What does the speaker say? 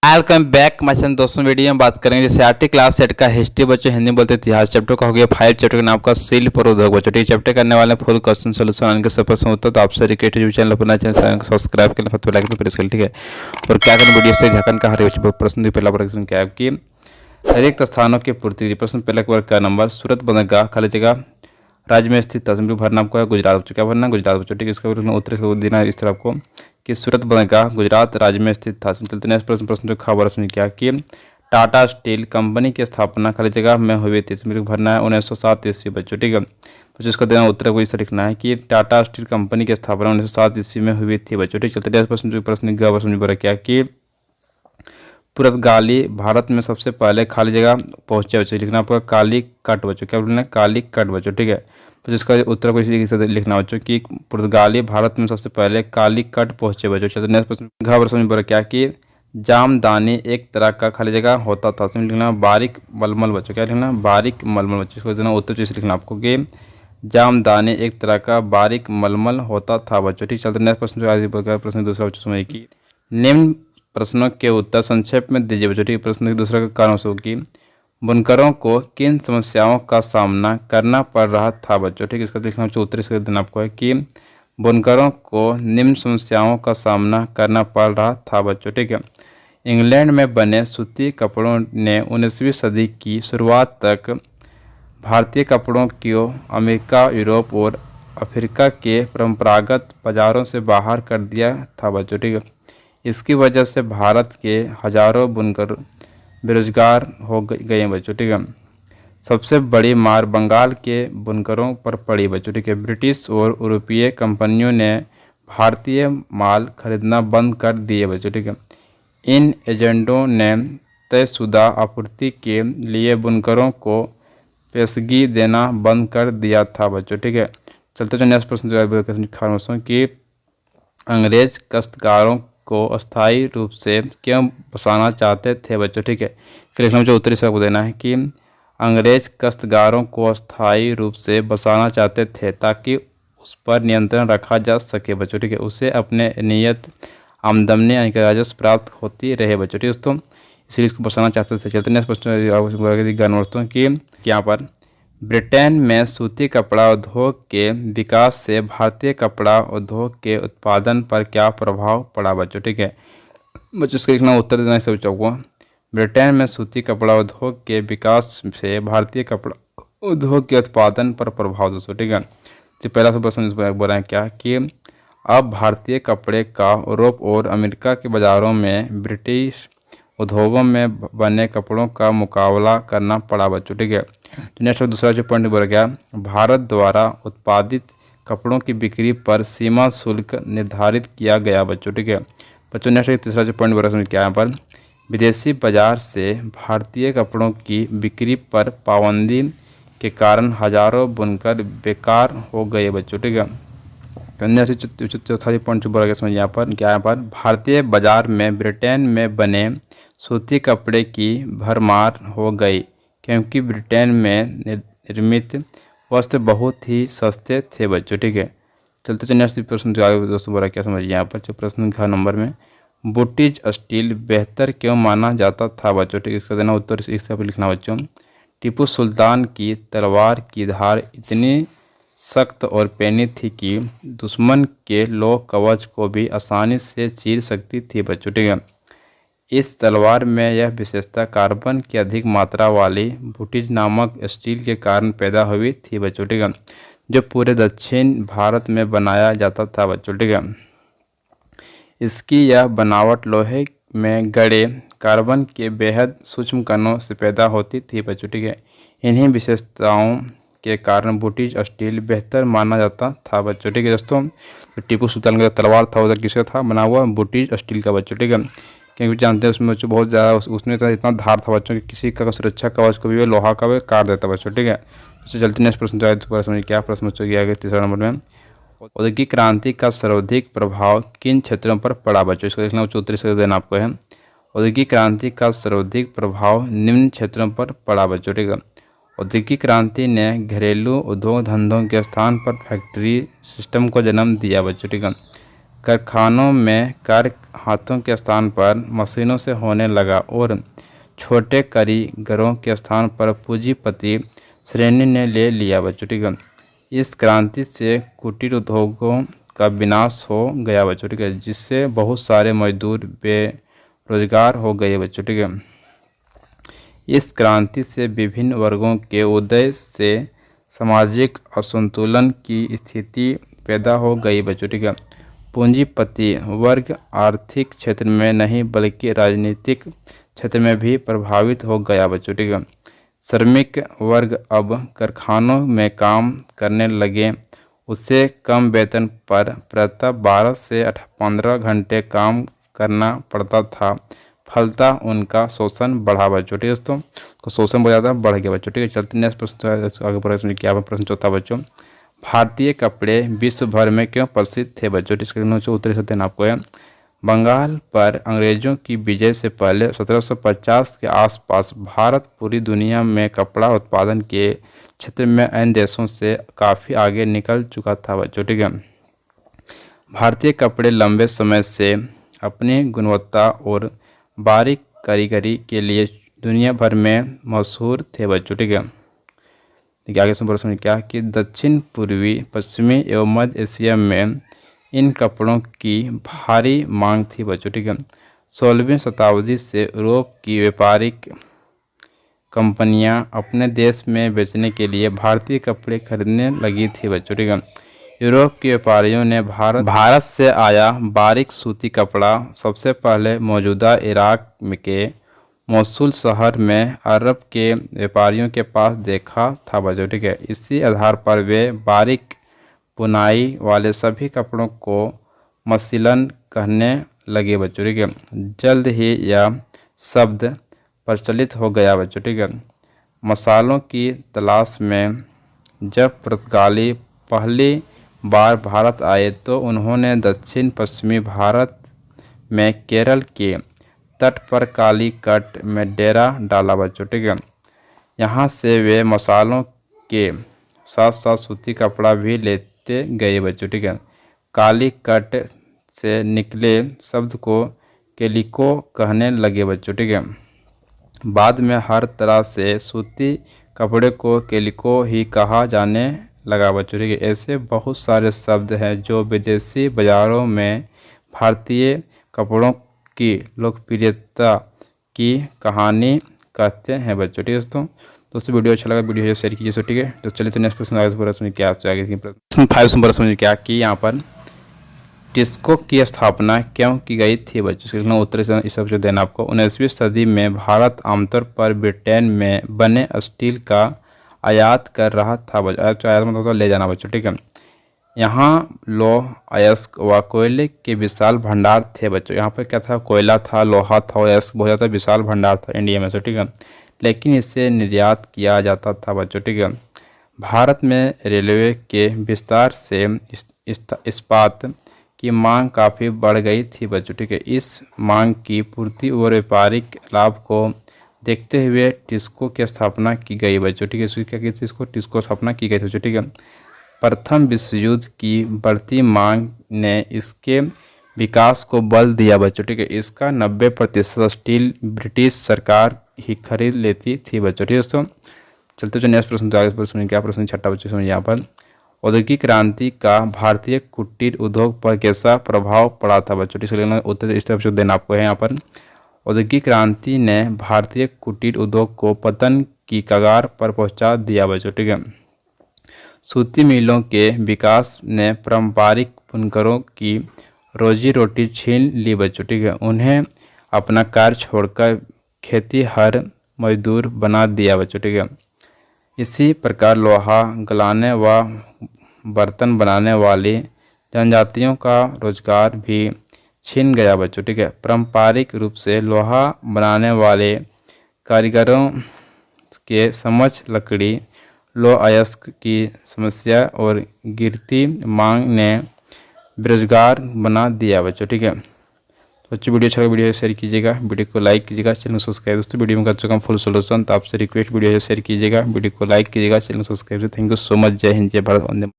Welcome back my channel. दोस्तों video में बात करेंगे जैसे आरटी क्लास सेट का हिस्ट्री बच्चों हिंदी बोलते इतिहास चैप्टर का हो गया 5 चैप्टर का नाम का शिल्प और उद्योग बच्चों। ठीक चैप्टर करने वाले फुल क्वेश्चन सोल्यूशन आने के सब प्रश्न उत्तर तो आपसे रिक्वेस्ट यूट्यूब चैनल अपना चैनल को सब्सक्राइब कर लें, लाइक तो प्रेस कर। ठीक है, और क्या करें वीडियो से झारखंड का हर प्रश्न पहला प्रश्न क्या है कि हर एक स्थानों की पूर्ति। प्रश्न पहला वर्ग का नंबर सूरत बंदरगाह खाली जगह राज्य में स्थित तस्वीर भरना आपको है गुजरात बच्चों। क्या भरना गुजरात बच्चों। ठीक है, इसका उत्तर देना इस तरह आपको कि सूरत बंदरगाह गुजरात राज्य में स्थित था। चलते नेक्स्ट प्रश्न जो खबर उसमें क्या कि टाटा स्टील कंपनी की स्थापना खाली जगह में हुई थी। इसमें भरना है 1907 ईस्वी बच्चों। ठीक है, तो जिसका देना उत्तर को इसे लिखना है कि टाटा स्टील कंपनी की स्थापना 1907 ईस्वी में हुई थी बच्चों। ठीक, चलते नेक्स्ट प्रश्न जो क्या कि पुर्तगाली भारत में सबसे पहले खाली जगह पहुंचे बच्चों। लिखना आपका काली कट बच्चों। क्या बोलना है काली कट बच्चों। ठीक है, तो जिसका उत्तर को इसी से लिखना बच्चों कि पुर्तगाली भारत में सबसे पहले काली कट पहुंचे बच्चों। चलते नेक्स्ट प्रश्न घ प्रश्न में क्या कि जामदानी एक तरह का खाली जगह होता था। इसमें लिखना बारीक मलमल बच्चों। क्या लिखना बारीक मलमल बच्चों। इसको देना उत्तर इसे लिखना आपको कि जामदानी एक तरह का बारीक मलमल होता था बच्चों। ठीक, चलते नेक्स्ट प्रश्न प्रश्न दूसरा बच्चों समय की निम्न प्रश्नों के उत्तर संक्षेप में दीजिए बच्चों। ठीक, प्रश्न दूसरा का कारण हो कि बुनकरों को किन समस्याओं का सामना करना पड़ रहा था बच्चों। ठीक, इसका लिखना उत्तर इसका देना आपको है कि बुनकरों को निम्न समस्याओं का सामना करना पड़ रहा था बच्चों। ठीक है, इंग्लैंड में बने सूती कपड़ों ने 19वीं सदी की शुरुआत तक भारतीय कपड़ों को अमेरिका, यूरोप और अफ्रीका के परंपरागत बाजारों से बाहर कर दिया था बच्चों। ठीक है, इसकी वजह से भारत के हजारों बुनकर बेरोजगार हो गए बच्चों। ठीक है, सबसे बड़ी मार बंगाल के बुनकरों पर पड़ी बच्चों। ठीक है, ब्रिटिश और यूरोपीय कंपनियों ने भारतीय माल खरीदना बंद कर दिए बच्चों। ठीक है, इन एजेंटों ने तयशुदा आपूर्ति के लिए बुनकरों को पेशगी देना बंद कर दिया था बच्चों। ठीक है, चलते जो नेक्स्ट प्रश्न जो है कि अंग्रेज काश्तकारों को अस्थायी रूप से क्यों बसाना चाहते थे बच्चों। ठीक है, लिखना मुझे उत्तरी सबको देना है कि अंग्रेज काश्तकारों को अस्थायी रूप से बसाना चाहते थे ताकि उस पर नियंत्रण रखा जा सके बच्चों। ठीक है, उसे अपने नियत आमदनी यानी कि राजस्व प्राप्त होती रहे बच्चों। ठीक दोस्तों, इसलिए इसको बसाना चाहते थे। चलते नेक्स्ट प्रश्न कि यहाँ पर ब्रिटेन में सूती कपड़ा उद्योग के विकास से भारतीय कपड़ा उद्योग के उत्पादन पर क्या प्रभाव पड़ा बच्चों। ठीक है, बच्चों इसका लिखना उत्तर देना है बच्चों को ब्रिटेन में सूती कपड़ा उद्योग के विकास से भारतीय कपड़ा उद्योग के उत्पादन पर प्रभाव दोस्तों। ठीक है, तो पहला प्रश्न बोल रहे हैं क्या कि अब भारतीय कपड़े का यूरोप और अमेरिका के बाज़ारों में ब्रिटिश उद्योगों में बने कपड़ों का मुकाबला करना पड़ा बच्चों। ठीक है, तो नेक्स्ट दूसरा जो पॉइंट बोला गया भारत द्वारा उत्पादित कपड़ों की बिक्री पर सीमा शुल्क निर्धारित किया गया बच्चों। ठीक है, बच्चों नेक्स्ट तीसरा जो पॉइंट बोला क्या यहाँ पर विदेशी बाजार से भारतीय कपड़ों की बिक्री पर पाबंदी के कारण हजारों बुनकर बेकार हो गए बच्चों। ठीक है, चौथा पॉइंट जो बोला गया समझ यहाँ पर भारतीय बाजार में ब्रिटेन में बने सूती कपड़े की भरमार हो गई क्योंकि ब्रिटेन में निर्मित वस्त्र बहुत ही सस्ते थे बच्चों। ठीक है, चलते नेक्स्ट प्रश्न दोस्तों बोला क्या समझिए यहाँ पर जो प्रश्न घ नंबर में ब्रिटिश स्टील बेहतर क्यों माना जाता था बच्चों। ठीक है, इसका देना उत्तर इस पर लिखना बच्चों टीपू सुल्तान की तलवार की धार इतनी सख्त और पैनी थी कि दुश्मन के लोह कवच को भी आसानी से चीर सकती थी बच्चों। ठीक है, इस तलवार में यह विशेषता कार्बन की अधिक मात्रा वाली ब्रिटिश नामक स्टील के कारण पैदा हुई थी बच्चों। ठीक है, जो पूरे दक्षिण भारत में बनाया जाता था बच्चों। ठीक है, इसकी यह बनावट लोहे में गड़े कार्बन के बेहद सूक्ष्म कणों से पैदा होती थी बच्चों। ठीक है, इन्हीं विशेषताओं के कारण ब्रिटिश स्टील बेहतर माना जाता था बच्चों। ठीक है दोस्तों, तो टीपू सुल्तान का तलवार था उधर किसका था बना हुआ ब्रिटिश स्टील का बच्चों। ठीक है, क्योंकि जानते हैं उसमें बच्चों बहुत ज़्यादा उसमें इतना धार था बच्चों कि किसी का सुरक्षा कवच को भी लोहा का भी काट देता बच्चों। ठीक है, उससे चलते नेक्स्ट प्रश्न जो है दोबारा समझिए क्या प्रश्न बच्चों गया तीसरा नंबर में औद्योगिक क्रांति का सर्वाधिक प्रभाव किन क्षेत्रों पर पड़ा बच्चों। इसको देखना उत्तर से देना आपको है औद्योगिक क्रांति का सर्वाधिक प्रभाव निम्न क्षेत्रों पर पड़ा बच्चों। ठीक है, औद्योगिक क्रांति ने घरेलू उद्योग धंधों के स्थान पर फैक्ट्री सिस्टम को जन्म दिया बच्चों। ठीक है, कारखानों में कार्य हाथों के स्थान पर मशीनों से होने लगा और छोटे कारीगरों के स्थान पर पूंजीपति श्रेणी ने ले लिया बच्चों। ठीक है, इस क्रांति से कुटीर उद्योगों का विनाश हो गया बच्चों। ठीक है, जिससे बहुत सारे मजदूर बेरोजगार हो गए बच्चों। ठीक है, इस क्रांति से विभिन्न वर्गों के उदय से सामाजिक असंतुलन की स्थिति पैदा हो गई बच्चों। ठीक है, पूंजीपति वर्ग आर्थिक क्षेत्र में नहीं बल्कि राजनीतिक क्षेत्र में भी प्रभावित हो गया बच्चों। ठीक है, श्रमिक वर्ग अब कारखानों में काम करने लगे, उससे कम वेतन पर प्रति 12 से 15 घंटे काम करना पड़ता था। फलता उनका शोषण बढ़ा बच्चों। ठीक है दोस्तों, तो शोषण बहुत ज़्यादा बढ़ गया बच्चों। ठीक है, चलते नेक्स्ट प्रश्न आगे प्रश्न क्या प्रश्न चौथा बच्चों, भारतीय कपड़े विश्व भर में क्यों प्रसिद्ध थे बच्चों। इसके उत्तरी सत्य आपको है, बंगाल पर अंग्रेजों की विजय से पहले 1750 के आसपास भारत पूरी दुनिया में कपड़ा उत्पादन के क्षेत्र में अन्य देशों से काफ़ी आगे निकल चुका था बच्चों। ठीक है, भारतीय कपड़े लंबे समय से अपनी गुणवत्ता और बारीक कारीगरी के लिए दुनिया भर में मशहूर थे बच्चों। ठीक है, देखिए आगे सुन प्रश्न क्या कि दक्षिण पूर्वी पश्चिमी एवं मध्य एशिया में इन कपड़ों की भारी मांग थी बच्चों। ठीक है, 16वीं शताब्दी से यूरोप की व्यापारिक कंपनियां अपने देश में बेचने के लिए भारतीय कपड़े खरीदने लगी थी बच्चों। ठीक है, यूरोप के व्यापारियों ने भारत से आया बारीक सूती कपड़ा सबसे पहले मौजूदा इराक के मोसुल शहर में अरब के व्यापारियों के पास देखा था बच्चों। ठीक है, इसी आधार पर वे बारीक बुनाई वाले सभी कपड़ों को मसलन कहने लगे बच्चों। ठीक है, जल्द ही यह शब्द प्रचलित हो गया बच्चों। ठीक है, मसालों की तलाश में जब पुर्तगाली पहली बार भारत आए तो उन्होंने दक्षिण पश्चिमी भारत में केरल के तट पर कालीकट में डेरा डाला बच्चों। ठीक है, यहाँ से वे मसालों के साथ साथ सूती कपड़ा भी लेते गए बच्चों। ठीक है, कालीकट से निकले शब्द को केलिको कहने लगे बच्चों। ठीक है, बाद में हर तरह से सूती कपड़े को केलिको ही कहा जाने लगा बच्चों। ठीक है, ऐसे बहुत सारे शब्द हैं जो विदेशी बाज़ारों में भारतीय कपड़ों की लोकप्रियता की कहानी कहते हैं बच्चों। ठीक है दोस्तों वीडियो अच्छा लगा वीडियो शेयर कीजिए। ठीक है, तो चलिए तो नेक्स्ट प्रश्न आगे प्रश्न क्या आगे प्रश्न 5 प्रश्न क्या कि यहाँ पर टिस्को की स्थापना क्यों की गई थी बच्चों। इसका उत्तर इस सबसे देना आपको 19वीं सदी में भारत आमतौर पर ब्रिटेन में बने स्टील का आयात कर रहा था बच्चों। आयात मतलब ले जाना बच्चों। ठीक है, यहाँ लौह अयस्क व कोयले के विशाल भंडार थे बच्चों। यहाँ पर क्या था, कोयला था, लोहा था, अयस्क बहुत ज़्यादा विशाल भंडार था इंडिया में। ठीक है, लेकिन इसे निर्यात किया जाता था बच्चों। ठीक है, भारत में रेलवे के विस्तार से इस्पात की मांग काफ़ी बढ़ गई थी बच्चों। ठीक है, इस मांग की पूर्ति और व्यापारिक लाभ को देखते हुए टिस्को की स्थापना की गई बच्चों। ठीक है, इसकी क्या कहते हैं, इसको टिस्को स्थापना की गई थी बच्चों। ठीक है, प्रथम विश्व युद्ध की बढ़ती मांग ने इसके विकास को बल दिया बच्चों। ठीक है, इसका 90% स्टील ब्रिटिश सरकार ही खरीद लेती थी बच्चों। ठीक है दोस्तों, चलते जो नेक्स्ट प्रश्न आगे प्रश्न क्या प्रश्न छठा बच्चों समझिए यहाँ पर औद्योगिक क्रांति का भारतीय कुटीर उद्योग पर कैसा प्रभाव पड़ा था बच्चों। इसलिए उत्तर इस तरफ से देना आपको है यहाँ पर औद्योगिक क्रांति ने भारतीय कुटीर उद्योग को पतन की कगार पर पहुँचा दिया बच्चों। ठीक है, सूती मिलों के विकास ने पारंपरिक बुनकरों की रोजी रोटी छीन ली बच्चों। ठीक है, उन्हें अपना कार्य छोड़कर खेती हर मजदूर बना दिया बच्चों। ठीक है, इसी प्रकार लोहा गलाने व बर्तन बनाने वाली जनजातियों का रोजगार भी छीन गया बच्चों। ठीक है, पारंपरिक रूप से लोहा बनाने वाले कारीगरों के समझ लकड़ी लौह अयस्क की समस्या और गिरती मांग ने बेरोजगार बना दिया बच्चों। ठीक है, तो बच्चों वीडियो अच्छा लगा वीडियो शेयर कीजिएगा, वीडियो को लाइक कीजिएगा, चैनल सब्सक्राइब। दोस्तों वीडियो में कर चुका हूँ फुल सोल्यूशन, तो आपसे रिक्वेस्ट वीडियो शेयर कीजिएगा, वीडियो को लाइक कीजिएगा, channel subscribe. Thank you so much. जय हिंद, जय भारत, वंदे।